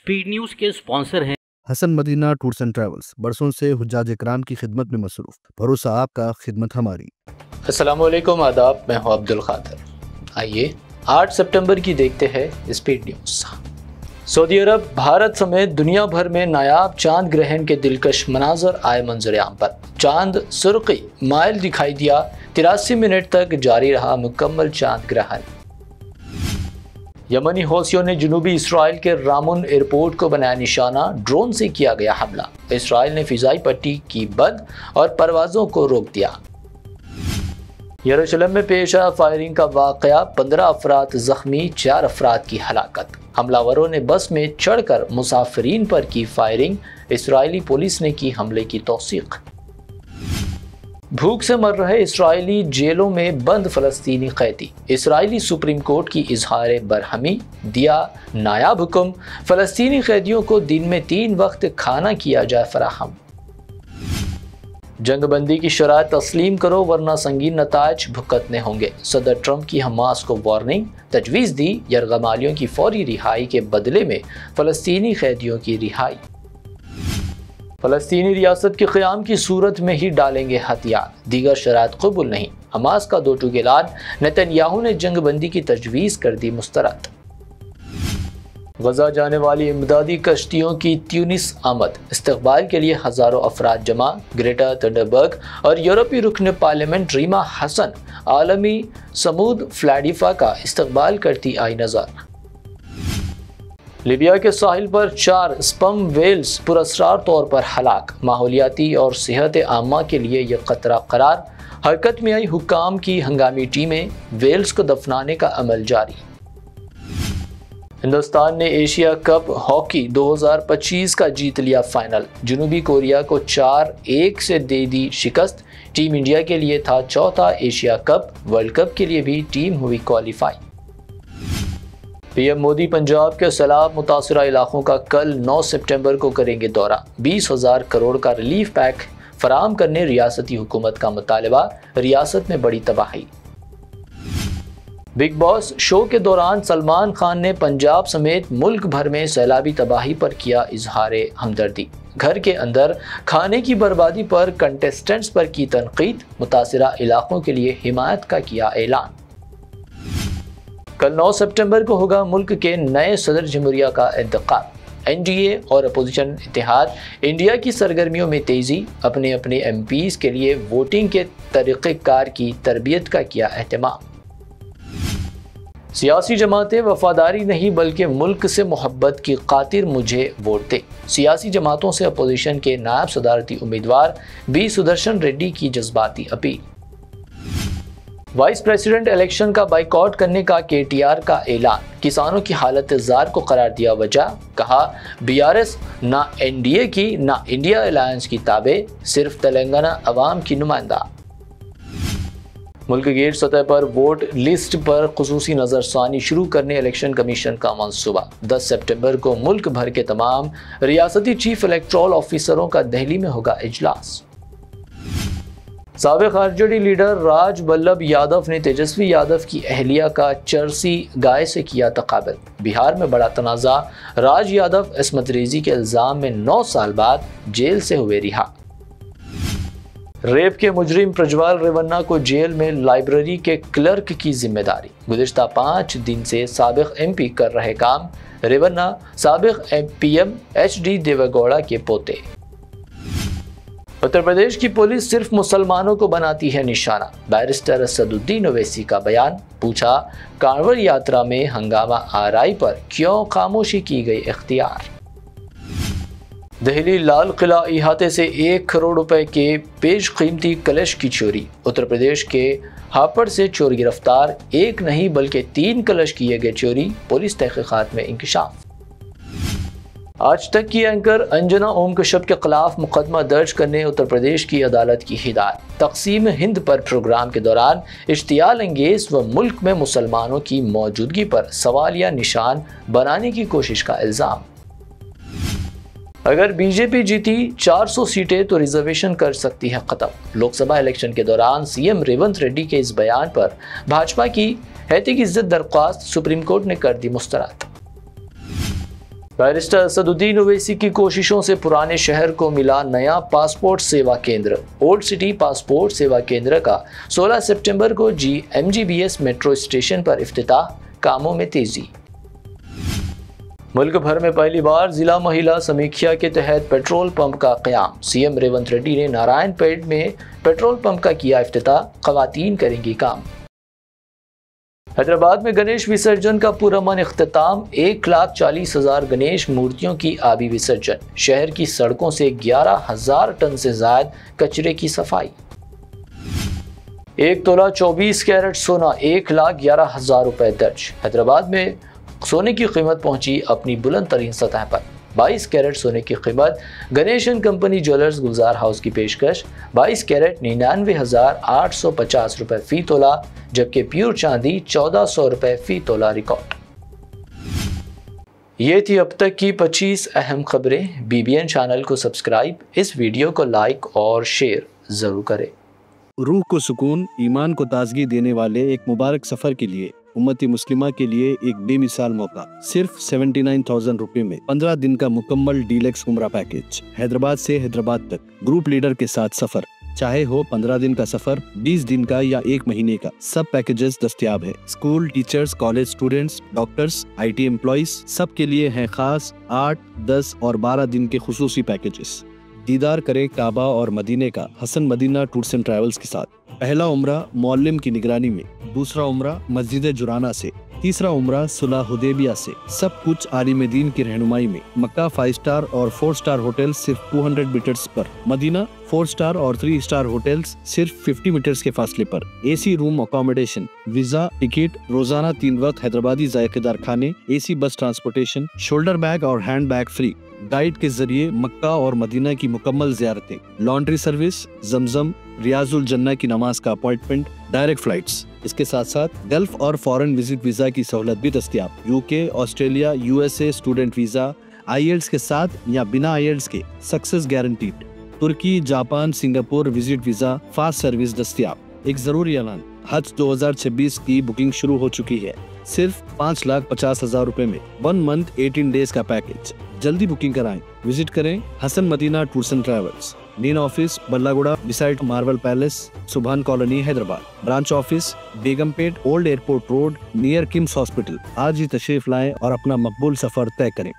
Speed news के sponsor हैं Hasan Madina tours and travels, बरसों से हुज्जाज इकराम की खिदमत में मसरूफ। भरोसा आपका, खिदमत हमारी। अस्सलामुअलैकुम, आदाब। मैं हूं अब्दुल खादर। आइए 8 सितंबर की देखते हैं स्पीड न्यूज। सऊदी अरब, भारत समेत दुनिया भर में नायाब चांद ग्रहण के दिलकश मनाजर आए मंजर आम पर। चांद सुर्खी माइल दिखाई दिया, 83 मिनट तक जारी रहा मुकम्मल चांद ग्रहण। यमनी हौसियों ने जनूबी इसराइल के रामुन एयरपोर्ट को बनाया निशाना, ड्रोन से किया गया हमला। इसराइल ने फिजाई पट्टी की बंद और परवाजों को रोक दिया। यरूशलेम में पेश आया फायरिंग का वाकया, 15 अफराद जख्मी, 4 अफराद की हलाकत। हमलावरों ने बस में चढ़कर मुसाफिरीन पर की फायरिंग। इसराइली पुलिस ने की हमले की तौसीक। भूख से मर रहे इसराइली जेलों में बंद फलस्तीनी कैदी। इसराइली सुप्रीम कोर्ट की इजहार बरहमी, दिया नायाब हुक्म, फलस्तीनी कैदियों को दिन में 3 वक्त खाना किया जाए फराहम। जंगबंदी की शराइत तस्लीम करो वरना संगीन नतायज भुगतने होंगे। सदर ट्रंप की हमास को वार्निंग, तजवीज़ दी यरगमालियों की फौरी रिहाई के बदले में फलस्तीनी कैदियों की रिहाई। फलस्तीनी रियासत के क़याम की सूरत में ही डालेंगे हथियार, दीगर शराइत कबूल नहीं। हमास का 2 टूक ऐलान, नेतन्याहू ने जंगबंदी की तजवीज़ कर दी मुस्तरद। गजा जाने वाली इमदादी कश्तियों की ट्यूनिस आमद, इस्तकबाल के लिए हज़ारों अफराद जमा। ग्रेटा थंडरबर्ग और यूरोपीय रुकन पार्लियामेंट रीमा हसन आलमी समूद फ्लैडिफा का इस्तकबाल करती आई नज़र। लीबिया के साहिल पर 4 स्पम वेल्स पुरस्कार तौर पर हलाक, माहौलियाती और सेहत आमा के लिए यह खतरा करार। हरकत में आई हुक्काम की हंगामी टीमें, वेल्स को दफनाने का अमल जारी। हिंदुस्तान ने एशिया कप हॉकी 2025 का जीत लिया फाइनल, जनूबी कोरिया को 4-1 से दे दी शिकस्त। टीम इंडिया के लिए था चौथा एशिया कप, वर्ल्ड कप के लिए भी टीम हुई क्वालिफाई। पीएम मोदी पंजाब के सैलाब मुतासरा इलाकों का कल 9 सितंबर को करेंगे दौरा। 20,000 करोड़ का रिलीफ पैक फराहम करने रियासती हुकूमत का मुतालबा, रियासत में बड़ी तबाही। बिग बॉस शो के दौरान सलमान खान ने पंजाब समेत मुल्क भर में सैलाबी तबाही पर किया इजहार हमदर्दी। घर के अंदर खाने की बर्बादी पर कंटेस्टेंट्स पर की तनकीद, मुतासरा इलाकों के लिए हिमायत का किया ऐलान। कल 9 सितंबर को होगा मुल्क के नए सदर जमहूरिया का इंतखाब। एनडीए और अपोजिशन इत्तेहाद इंडिया की सरगर्मियों में तेज़ी, अपने अपने एमपीज़ के लिए वोटिंग के तरीक़ेकार की तरबियत का किया एहतमाम। सियासी जमातें वफादारी नहीं बल्कि मुल्क से मोहब्बत की खातिर मुझे वोट दे। सियासी जमातों से अपोजिशन के नायब सदारती उम्मीदवार बी सुदर्शन रेड्डी की जज्बाती अपील। वाइस प्रेसिडेंट इलेक्शन का बाइकआउट करने का केटीआर का ऐलान, किसानों की हालत जार को करार दिया वजह। कहा बीआरएस ना एनडीए की ना इंडिया अलायंस की ताबे, सिर्फ तेलंगाना अवाम की नुमाइंदा। मुल्क गिर सतह पर वोट लिस्ट पर खुसूसी नज़रसानी शुरू करने इलेक्शन कमीशन का मंसूबा। 10 सितंबर को मुल्क भर के तमाम रियासती चीफ इलेक्टोरल ऑफिसरों का दिल्ली में होगा इजलास। साबिक आरजेडी लीडर राज बल्लभ यादव ने तेजस्वी यादव की अहलिया का चरसी गाय से किया तकाबल। बिहार में बड़ा तनाज़ा, राज यादव इस्मत रेजी के इल्ज़ाम में 9 साल बाद जेल से हुए रिहा। रेप के मुजरिम प्रज्वल रेवन्ना को जेल में लाइब्रेरी के क्लर्क की जिम्मेदारी। गुज़िश्ता 5 दिन से साबिक एमपी कर रहे काम। रेवन्ना साबिक पीएम एचडी देवेगौड़ा के पोते। उत्तर प्रदेश की पुलिस सिर्फ मुसलमानों को बनाती है निशाना, बैरिस्टर असदुद्दीन ओवैसी का बयान। पूछा, कांवड़ यात्रा में हंगामा आरआई पर क्यों खामोशी की गई इख्तियार। दिल्ली लाल किला इहाते से 1 करोड़ रुपए के पेश कीमती कलश की चोरी। उत्तर प्रदेश के हापड़ से चोर गिरफ्तार, 1 नहीं बल्कि 3 कलश किए गए चोरी, पुलिस तहकीकात में इंकशाफ। आज तक की एंकर अंजना ओम कश्यप के खिलाफ मुकदमा दर्ज करने उत्तर प्रदेश की अदालत की हिदायत। तकसीम हिंद पर प्रोग्राम के दौरान इश्तियाल अंगेज व मुल्क में मुसलमानों की मौजूदगी पर सवालिया निशान बनाने की कोशिश का इल्ज़ाम। अगर बीजेपी जीती 400 सीटें तो रिजर्वेशन कर सकती है खत्म। लोकसभा इलेक्शन के दौरान सीएम रेवंत रेड्डी के इस बयान पर भाजपा की हैतिक इज्जत दरख्वास्त सुप्रीम कोर्ट ने कर दी मुस्तरद। बैरिस्टर असदुद्दीन ओवैसी की कोशिशों से पुराने शहर को मिला नया पासपोर्ट सेवा केंद्र। ओल्ड सिटी पासपोर्ट सेवा केंद्र का 16 सितंबर को MGBS मेट्रो स्टेशन पर इफ्तिताह, कामों में तेजी। मुल्क भर में पहली बार जिला महिला समीक्षा के तहत पेट्रोल पंप का क़याम। सीएम रेवंत रेड्डी ने नारायणपेट में पेट्रोल पंप का किया इफ्तिताह, ख़वातीन करेंगी काम। हैदराबाद में गणेश विसर्जन का पुरअमन इख्तिताम। 1,40,000 गणेश मूर्तियों की आबी विसर्जन। शहर की सड़कों से 11,000 टन से ज्यादा कचरे की सफाई। 1 तोला 24 कैरेट सोना 1,11,000 रुपए दर्ज। हैदराबाद में सोने की कीमत पहुंची अपनी बुलंद तरीन सतह पर। 22 कैरेट सोने की कीमत Ganesh and company jewellers Gulzar house की पेशकश 22 कैरेट 99,850 रुपए फी तोला, जबकि प्योर चांदी 1,400 रुपए फी तोला रिकॉर्ड। ये थी अब तक की 25 अहम खबरें। BBN चैनल को सब्सक्राइब, इस वीडियो को लाइक और शेयर जरूर करें। रूह को सुकून, ईमान को ताजगी देने वाले एक मुबारक सफर के लिए उम्मती मुस्लिमा के लिए एक बेमिसाल मौका। सिर्फ 79,000 रुपए में 15 दिन का मुकम्मल डीलक्स उम्रा पैकेज। हैदराबाद से हैदराबाद तक ग्रुप लीडर के साथ सफर, चाहे हो 15 दिन का सफर, 20 दिन का या 1 महीने का, सब पैकेजेस दस्तयाब है। School teachers, college students, doctors, IT employees, सब के लिए हैं खास 8, 10 और 12 दिन के खुसूसी पैकेजेस। दीदार करें काबा और मदीने का Hasan Madina tours and travels के साथ। पहला उम्रा मौल्लिम की निगरानी में, दूसरा उम्रा मस्जिद जुराना से, तीसरा उम्रा सुलह हुदैबिया से। सब कुछ आलिम दीन की रहनुमाई में। मक्का 5 स्टार और 4 स्टार होटल सिर्फ 200 मीटर्स पर। मदीना 4 स्टार और 3 स्टार होटल्स सिर्फ 50 मीटर्स के फासले पर। AC room accommodation, visa, ticket, रोजाना 3 वक्त हैदराबादी जायकेदार खाने, AC बस ट्रांसपोर्टेशन, शोल्डर बैग और हैंड बैग फ्री। गाइड के जरिए मक्का और मदीना की मुकम्मल ज़ियारतें, लॉन्ड्री सर्विस, जमजम, रियाजुल जन्ना की नमाज का अपॉइंटमेंट, डायरेक्ट फ्लाइट्स। इसके साथ साथ गल्फ और फॉरेन विजिट वीजा की सहूलत भी दस्तयाब। UK, Australia, USA student visa, IELTS के साथ या बिना IELTS के सक्सेस गारंटीड। तुर्की, Japan, Singapore visit visa, fast service दस्तयाब। एक जरूरी ऐलान, हज 2026 की बुकिंग शुरू हो चुकी है। सिर्फ 5,50,000 रुपए में 1 मंथ 18 डेज का पैकेज। जल्दी बुकिंग कराएं। विजिट करें Hasan Madina tours and travels, main office Ballaguda beside marble palace, Subhan colony Hyderabad. Branch office Begumpet, old airport road, near KIMS hospital. आज ही तशरीफ लाएं और अपना मकबूल सफर तय करें।